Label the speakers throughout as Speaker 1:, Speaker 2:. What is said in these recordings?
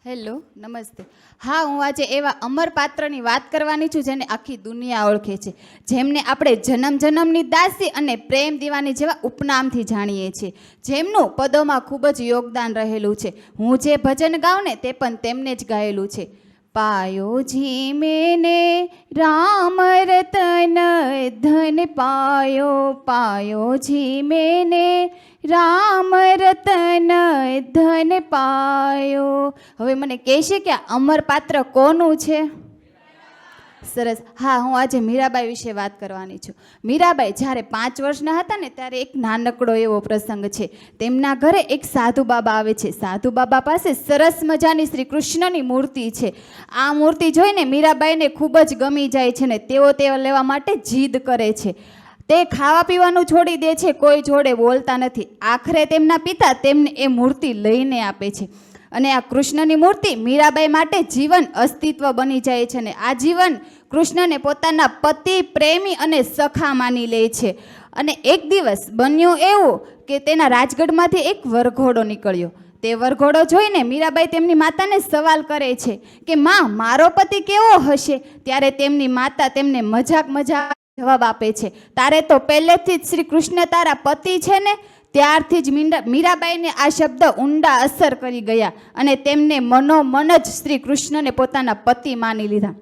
Speaker 1: Hello, નમસ્તે. હા, હું આજે એવા અમર પાત્રની વાત કરવાની છું જેને આખી દુનિયા ઓળખે છે, જેમને આપણે જન્મ જન્મની દાસી અને પ્રેમ દીવાની જેવા ઉપનામથી જાણીએ છીએ, જેમનું પદોમાં ખૂબ જ યોગદાન રહેલું છે. હું જે ભજન ગાઉં ને તે પણ તેમને જ ગાયેલું છે. પાયો જી મેને રામ રતન ધન પાયો, પાયો જી મેને રામ રતન ધન પાયો. હવે મને કહેશે કે આ અમર પાત્ર કોનું છે? સરસ. હા, હું આજે મીરાબાઈ વિશે વાત કરવાની છું. મીરાબાઈ જ્યારે 5 વર્ષના હતા ને ત્યારે એક નાનકડો એવો પ્રસંગ છે. તેમના ઘરે એક સાધુ બાબા આવે છે. સાધુ બાબા પાસે સરસ મજાની શ્રી કૃષ્ણની મૂર્તિ છે. આ મૂર્તિ જોઈને મીરાબાઈને ખૂબ જ ગમી જાય છે ને તેઓ તે લેવા માટે જીદ કરે છે. તે ખાવા પીવાનું છોડી દે છે, કોઈ જોડે બોલતા નથી. આખરે તેમના પિતા તેમને એ મૂર્તિ લઈને આપે છે અને આ કૃષ્ણની મૂર્તિ મીરાબાઈ માટે જીવન અસ્તિત્વ બની જાય છે ને આ જીવન કૃષ્ણને પોતાના પતિ, પ્રેમી અને સખા માની લે છે. અને એક દિવસ બન્યું એવું કે તેના રાજગઢમાંથી એક વરઘોડો નીકળ્યો. તે વરઘોડો જોઈને મીરાબાઈ તેમની માતાને સવાલ કરે છે કે માં, મારો પતિ કેવો હશે? ત્યારે તેમની માતા તેમને મજાક જવાબ આપે છે, તારે તો પહેલેથી જ શ્રી કૃષ્ણ તારા પતિ છે ને. ત્યારથી જ મીરાબાઈને આ શબ્દ ઊંડા અસર કરી ગયા અને તેમને મનોમન જ શ્રી કૃષ્ણને પોતાના પતિ માની લીધા.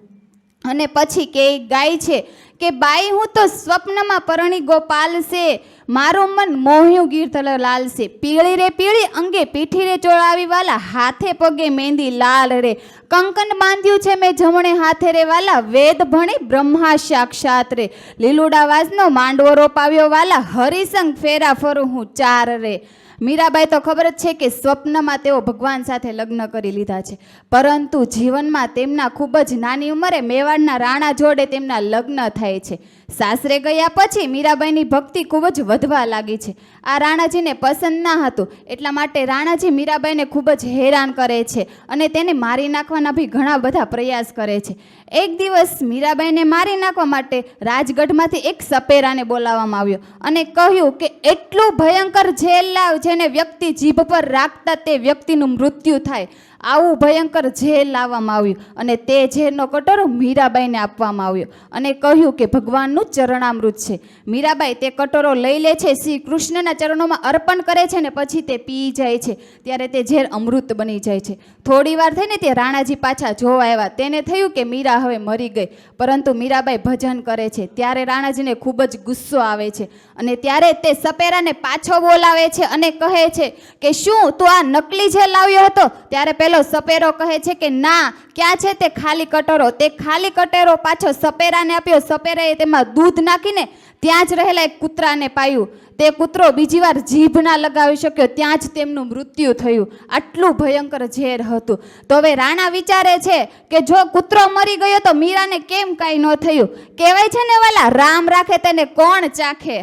Speaker 1: અને પછી કે ગાય છે કે બાઈ, હું તો સ્વપ્નમાં પરણી ગોપાલ છે, મારું મન મોહ્યું ગીર લાલ છે. પીળી રે પીળી અંગે પીઠી રે ચોળાવી વાલા, હાથે પગે મહેંદી લાલ રે. કંકન બાંધ્યું છે મેં જમણે હાથે રે વાલા, વેદ ભણી બ્રહ્મા સાક્ષાત રે. લીલુડા વાસનો માંડવો રોપાવ્યો વાલા, હરિસંગ ફેરા ફરું હું 4 રે. મીરાબાઈ તો ખબર જ છે કે સ્વપ્નમાં તેઓ ભગવાન સાથે લગ્ન કરી લીધા છે, પરંતુ જીવનમાં તેમના ખૂબ જ નાની ઉંમરે મેવાડના રાણા જોડે તેમના લગ્ન થાય છે. સાસરે ગયા પછી મીરાબાઈની ભક્તિ ખૂબ જ વધવા લાગી છે. આ રાણાજીને પસંદ ના હતું, એટલા માટે રાણાજી મીરાબાઈને ખૂબ જ હેરાન કરે છે અને તેને મારી નાખવાના બી ઘણા બધા પ્રયાસ કરે છે. એક દિવસ મીરાબાઈને મારી નાખવા માટે રાજગઢમાંથી એક સપેરાને બોલાવવામાં આવ્યો અને કહ્યું કે એટલું ભયંકર ઝેર લાવ જેને વ્યક્તિ જીભ પર રાખતા તે વ્યક્તિનું મૃત્યુ થાય. આવું ભયંકર ઝેર લાવવામાં આવ્યું અને તે ઝેરનો કટોરો મીરાબાઈને આપવામાં આવ્યો અને કહ્યું કે ભગવાનનું ચરણામૃત છે. મીરાબાઈ તે કટોરો લઈ લે છે, શ્રી કૃષ્ણના ચરણોમાં અર્પણ કરે છે ને પછી તે પી જાય છે. ત્યારે તે ઝેર અમૃત બની જાય છે. થોડી વાર થઈને તે રાણાજી પાછા જોવા આવ્યા. તેને થયું કે મીરા હવે મરી ગઈ, પરંતુ મીરાબાઈ ભજન કરે છે. ત્યારે રાણાજીને ખૂબ જ ગુસ્સો આવે છે અને ત્યારે તે સપેરાને પાછો બોલાવે છે અને કહે છે કે શું તું આ નકલી ઝેર લાવ્યો હતો? ત્યારે પેલો સપેરો કહે છે કે ના, ક્યાં છે તે ખાલી કટોરો? તે ખાલી કટોરો પાછો સપેરાને આપ્યો. સપેરાએ તેમાં દૂધ નાખીને ત્યાં જ રહેલા એક કૂતરાને પાયું. તે કૂતરો બીજી વાર જીભ ના લગાવી શક્યો, ત્યાં જ તેમનું મૃત્યુ થયું. આટલું ભયંકર ઝેર હતું. તો હવે રાણા વિચારે છે કે જો કૂતરો મરી ગયો તો મીરાને કેમ કાંઈ ન થયું? કહેવાય છે ને વાલા, રામ રાખે તેને કોણ ચાખે.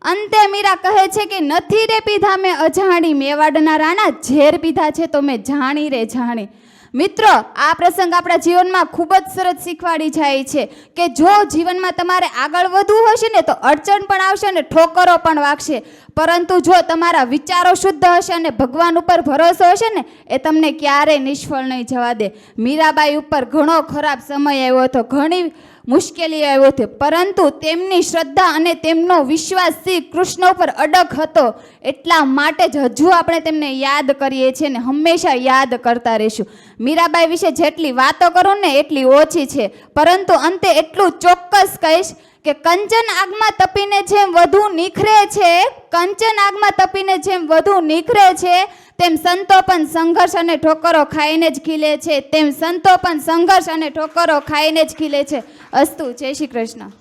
Speaker 1: અંતે મીરા કહે છે કે નથી રે પીધા મેં અજાણી, મેવાડના રાણા ઝેર પીધા છે તો મેં જાણી રે જાણી. મિત્રો, આ પ્રસંગ આપણા જીવનમાં ખૂબ જ સરસ શીખવાડી જાય છે કે જો જીવનમાં તમારે આગળ વધવું હશે ને તો અડચણ પણ આવશે ને ઠોકરો પણ વાગશે, પરંતુ જો તમારા વિચારો શુદ્ધ હશે અને ભગવાન ઉપર ભરોસો હશે ને એ તમને ક્યારેય નિષ્ફળ નહીં જવા દે. મીરાબાઈ ઉપર ઘણો ખરાબ સમય આવ્યો હતો, ઘણી મુશ્કેલી આવ્યો હતી, પરંતુ તેમની શ્રદ્ધા અને તેમનો વિશ્વાસ શ્રી કૃષ્ણ ઉપર અડગ હતો. એટલા માટે જ હજુ આપણે તેમને યાદ કરીએ છીએ ને હંમેશા યાદ કરતા રહીશું. મીરાબાઈ વિશે જેટલી વાતો કરું ને એટલી ઓછી છે, પરંતુ અંતે એટલું ચોક્કસ કહીશ કે કંચન આગમાં તપીને જેમ વધુ નિખરે છે, કંચન આગમાં તપીને જેમ વધુ નિખરે છે, તેમ સંતો પણ સંઘર્ષ અને ઠોકરો ખાઈને જ ખીલે છે, તેમ સંતો પણ સંઘર્ષ અને ઠોકરો ખાઈને જ ખીલે છે. અસ્તુ. જય શ્રી કૃષ્ણ.